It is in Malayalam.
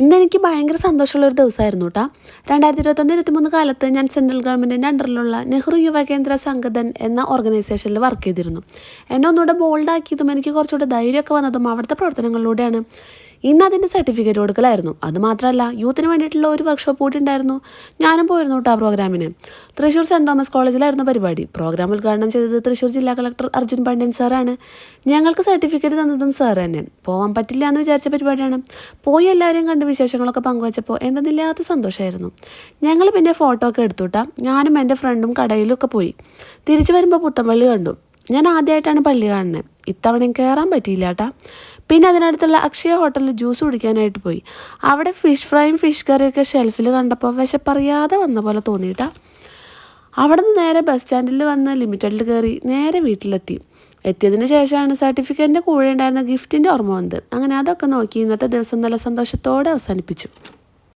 ഇന്നെനിക്ക് ഭയങ്കര സന്തോഷമുള്ളൊരു ദിവസമായിരുന്നു കേട്ടോ. 2021-23 കാലത്ത് ഞാൻ സെൻട്രൽ ഗവൺമെൻറ്റിൻ്റെ അണ്ടറിലുള്ള നെഹ്റു യുവകേന്ദ്ര സംഗതൻ എന്ന ഓർഗനൈസേഷനിൽ വർക്ക് ചെയ്തിരുന്നു. എന്നെ ഒന്നുകൂടെ ബോൾഡാക്കിയതും എനിക്ക് കുറച്ചുകൂടെ ധൈര്യമൊക്കെ വന്നതും അവിടുത്തെ പ്രവർത്തനങ്ങളിലൂടെയാണ്. ഇന്ന് അതിൻ്റെ സർട്ടിഫിക്കറ്റ് കൊടുക്കലായിരുന്നു. അതുമാത്രമല്ല, യൂത്തിന് വേണ്ടിയിട്ടുള്ള ഒരു വർക്ക്ഷോപ്പ് കൂടി ഉണ്ടായിരുന്നു. ഞാനും പോയിരുന്നു കേട്ടോ ആ പ്രോഗ്രാമിന്. തൃശ്ശൂർ സെൻറ് തോമസ് കോളേജിലായിരുന്നു പരിപാടി. പ്രോഗ്രാം ഉദ്ഘാടനം ചെയ്തത് തൃശ്ശൂർ ജില്ലാ കളക്ടർ അർജുൻ പാണ്ഡ്യൻ സാറാണ്. ഞങ്ങൾക്ക് സർട്ടിഫിക്കറ്റ് തന്നതും സാർ തന്നെ. പോകാൻ പറ്റില്ല എന്ന് വിചാരിച്ച പരിപാടിയാണ്. പോയി എല്ലാവരെയും കണ്ട് വിശേഷങ്ങളൊക്കെ പങ്കുവച്ചപ്പോൾ എന്തെന്നില്ലാത്ത സന്തോഷമായിരുന്നു. ഞങ്ങൾ പിന്നെ ഫോട്ടോ ഒക്കെ എടുത്തുട്ടാ. ഞാനും എൻ്റെ ഫ്രണ്ടും കടയിലൊക്കെ പോയി. തിരിച്ചു വരുമ്പോൾ പുത്തമ്പള്ളി കണ്ടു. ഞാൻ ആദ്യമായിട്ടാണ് പള്ളി കാണുന്നത്. ഇത്തവണയും കയറാൻ പറ്റിയില്ല കേട്ടാ. പിന്നെ അതിനടുത്തുള്ള അക്ഷയ ഹോട്ടലിൽ ജ്യൂസ് കുടിക്കാനായിട്ട് പോയി. അവിടെ ഫിഷ് ഫ്രൈയും ഫിഷ് കറിയൊക്കെ ഷെൽഫിൽ കണ്ടപ്പോൾ വിശപ്പറിയാതെ വന്ന പോലെ തോന്നിയിട്ടാ. അവിടെ നിന്ന് നേരെ ബസ് സ്റ്റാൻഡിൽ വന്ന് ലിമിറ്റഡിൽ കയറി നേരെ വീട്ടിലെത്തി. എത്തിയതിന് ശേഷമാണ് സർട്ടിഫിക്കറ്റിൻ്റെ കൂടെ ഉണ്ടായിരുന്ന ഗിഫ്റ്റിൻ്റെ ഓർമ്മ വന്നത്. അങ്ങനെ അതൊക്കെ നോക്കി ഇന്നത്തെ ദിവസം നല്ല സന്തോഷത്തോടെ അവസാനിപ്പിച്ചു.